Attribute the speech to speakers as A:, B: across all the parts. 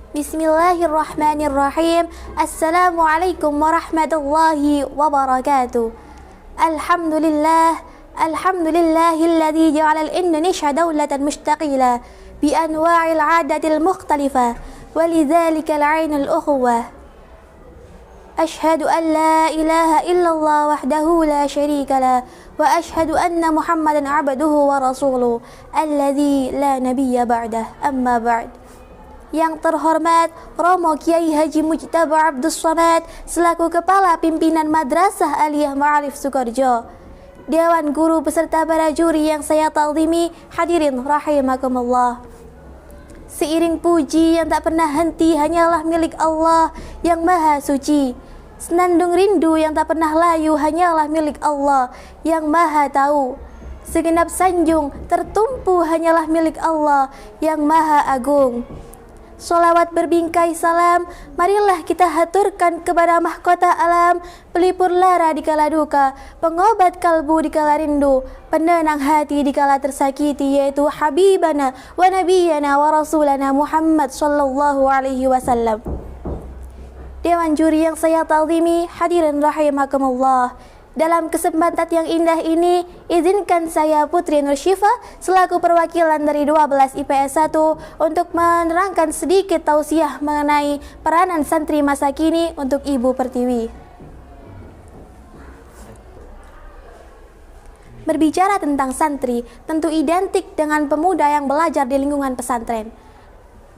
A: Bismillahirrahmanirrahim. Assalamualaikum warahmatullahi wabarakatuh. Alhamdulillahilladzi ja'ala al-Indonesia dawlatan mustaqila bi anwa'il 'adatil mukhtalifah wa lidzalika al-'ainul ukhuwah. Ashhadu an la ilaha illallah wahdahu la syarika lah wa ashhadu anna Muhammadan 'abduhu wa rasuluh alladzi la nabiyya ba'dah. Amma ba'd. Yang terhormat Romo Kiai Haji Mujtaba Abdus Somad selaku Kepala Pimpinan Madrasah Aliyah Ma'arif Sukoharjo, Dewan Guru beserta para juri yang saya ta'zimi, hadirin rahimakumullah. Seiring puji yang tak pernah henti hanyalah milik Allah yang Maha Suci. Senandung rindu yang tak pernah layu hanyalah milik Allah yang Maha Tahu. Segenap sanjung tertumpu hanyalah milik Allah yang Maha Agung. Sholawat berbingkai salam, marilah kita haturkan kepada mahkota alam, pelipur lara di kala duka, pengobat kalbu di kala rindu, penenang hati di kala tersakiti, yaitu Habibana wa Nabiyana wa Rasulana Muhammad sallallahu alaihi wasallam. Dewan juri yang saya ta'zimi, hadirin rahimakumullah. Dalam kesempatan yang indah ini, izinkan saya Putri Nur Syifa selaku perwakilan dari 12 IPS 1 untuk menerangkan sedikit tausiah mengenai peranan santri masa kini untuk Ibu Pertiwi. Berbicara tentang santri, tentu identik dengan pemuda yang belajar di lingkungan pesantren.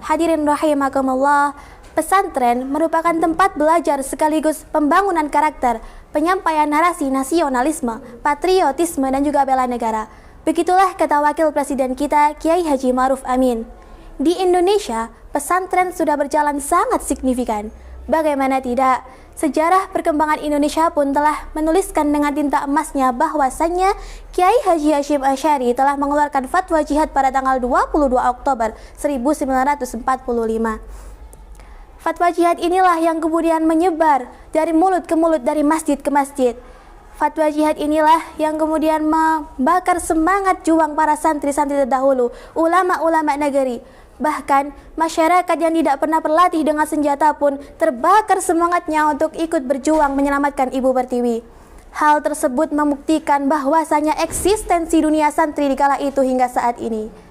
A: Hadirin rahimakumullah, pesantren merupakan tempat belajar sekaligus pembangunan karakter, penyampaian narasi nasionalisme, patriotisme, dan juga bela negara. Begitulah kata Wakil Presiden kita, Kiai Haji Ma'ruf Amin. Di Indonesia, pesantren sudah berjalan sangat signifikan. Bagaimana tidak, sejarah perkembangan Indonesia pun telah menuliskan dengan tinta emasnya bahwasannya Kiai Haji Hashim Asy'ari telah mengeluarkan fatwa jihad pada tanggal 22 Oktober 1945. Fatwa jihad inilah yang kemudian menyebar dari mulut ke mulut, dari masjid ke masjid. Fatwa jihad inilah yang kemudian membakar semangat juang para santri-santri terdahulu, ulama-ulama negeri. Bahkan masyarakat yang tidak pernah berlatih dengan senjata pun terbakar semangatnya untuk ikut berjuang menyelamatkan Ibu Pertiwi. Hal tersebut membuktikan bahwasanya eksistensi dunia santri di kala itu hingga saat ini.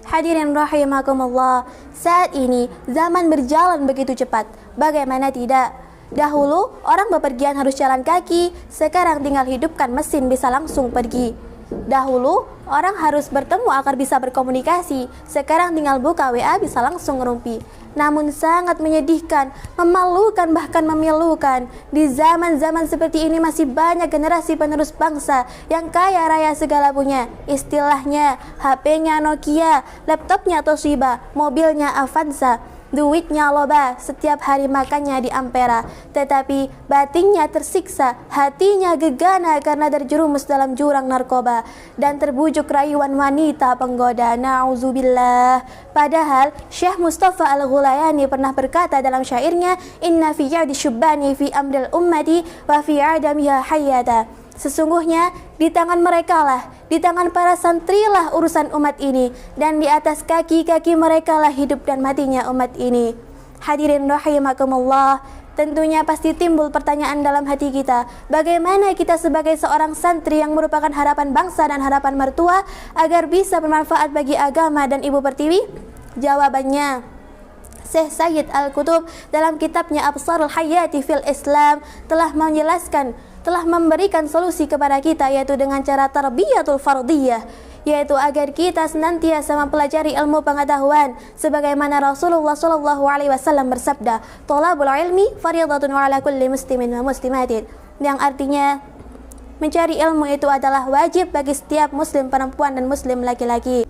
A: Hadirin rahimakumullah, saat ini zaman berjalan begitu cepat. Bagaimana tidak? Dahulu orang bepergian harus jalan kaki, sekarang tinggal hidupkan mesin bisa langsung pergi. Dahulu orang harus bertemu agar bisa berkomunikasi, sekarang tinggal buka WA bisa langsung ngerumpi. Namun sangat menyedihkan, memalukan, bahkan memilukan, di zaman-zaman seperti ini masih banyak generasi penerus bangsa yang kaya raya segala punya. Istilahnya HP-nya Nokia, laptopnya Toshiba, mobilnya Avanza, duitnya loba, setiap hari makannya di Ampera, tetapi batinnya tersiksa, hatinya gegana karena terjerumus dalam jurang narkoba dan terbujuk rayuan wanita penggoda. Na'udzubillah. Padahal Syekh Mustafa Al-Ghulayani pernah berkata dalam syairnya, inna fi ya'di syubbani fi amril ummati wa fi adamiha hayyata. Sesungguhnya di tangan mereka lah, di tangan para santri lah urusan umat ini, dan di atas kaki-kaki mereka lah hidup dan matinya umat ini. Hadirin rahimakumullah, tentunya pasti timbul pertanyaan dalam hati kita, bagaimana kita sebagai seorang santri yang merupakan harapan bangsa dan harapan mertua agar bisa bermanfaat bagi agama dan Ibu Pertiwi? Jawabannya, Syekh Sayyid Al-Qutub dalam kitabnya Absarul Hayati fil Islam telah menjelaskan, telah memberikan solusi kepada kita, yaitu dengan cara tarbiyatul fardiyah, yaitu agar kita senantiasa mempelajari ilmu pengetahuan sebagaimana Rasulullah sallallahu alaihi wasallam bersabda, "Thalabul ilmi fardhatun 'ala kulli muslimin wa muslimatin." Yang artinya mencari ilmu itu adalah wajib bagi setiap muslim perempuan dan muslim laki-laki.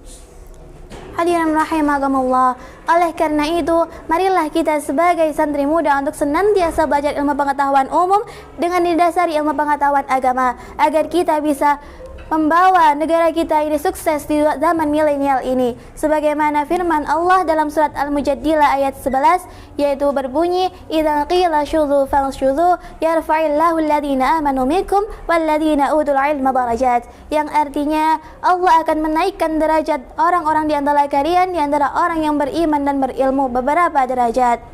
A: Hadirin rahimakumullah, oleh karena itu marilah kita sebagai santri muda untuk senantiasa belajar ilmu pengetahuan umum dengan didasari ilmu pengetahuan agama agar kita bisa membawa negara kita ini sukses di zaman milenial ini. Sebagaimana firman Allah dalam surat Al-Mujadilah ayat 11, yaitu berbunyi, "Idza qila syudzu fansyudzu yarfa'illahu alladziina aamanu minkum walladziina utul 'ilma darajat." Yang artinya Allah akan menaikkan derajat orang-orang di antara kalian, di antara orang yang beriman dan berilmu beberapa derajat.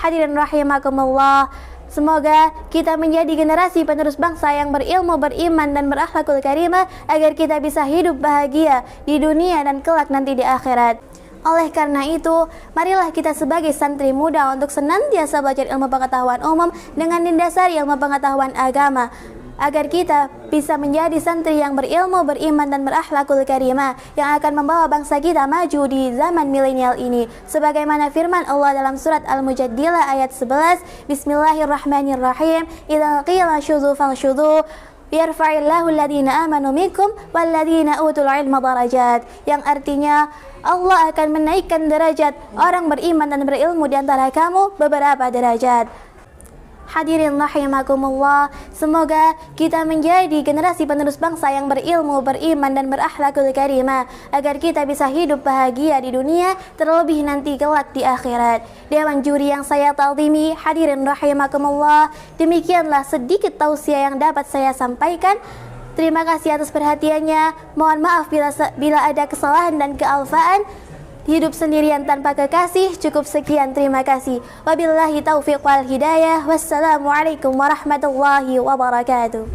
A: Hadirin rahimakumullah, semoga kita menjadi generasi penerus bangsa yang berilmu, beriman, dan berakhlakul karimah agar kita bisa hidup bahagia di dunia dan kelak nanti di akhirat. Oleh karena itu, marilah kita sebagai santri muda untuk senantiasa belajar ilmu pengetahuan umum dengan didasari ilmu pengetahuan agama, agar kita bisa menjadi santri yang berilmu, beriman, dan berakhlakul karimah yang akan membawa bangsa kita maju di zaman milenial ini. Sebagaimana firman Allah dalam surat Al-Mujadilah ayat 11, Bismillahirrahmanirrahim, "Idza qila syudzu fansyudzu yarfa'illahu alladziina aamanu minkum walladziina utul 'ilma darajat." Yang artinya Allah akan menaikkan derajat orang beriman dan berilmu di antara kamu beberapa derajat. Hadirin rahimakumullah, semoga kita menjadi generasi penerus bangsa yang berilmu, beriman, dan berakhlakul karimah agar kita bisa hidup bahagia di dunia, terlebih nanti kelak di akhirat. Dewan juri yang saya ta'zimi, hadirin rahimakumullah, demikianlah sedikit tausiah yang dapat saya sampaikan. Terima kasih atas perhatiannya. Mohon maaf bila ada kesalahan dan kealfaan. Hidup sendirian tanpa kekasih. Cukup sekian, terima kasih. Wabillahi taufiq wal hidayah. Wassalamualaikum warahmatullahi wabarakatuh.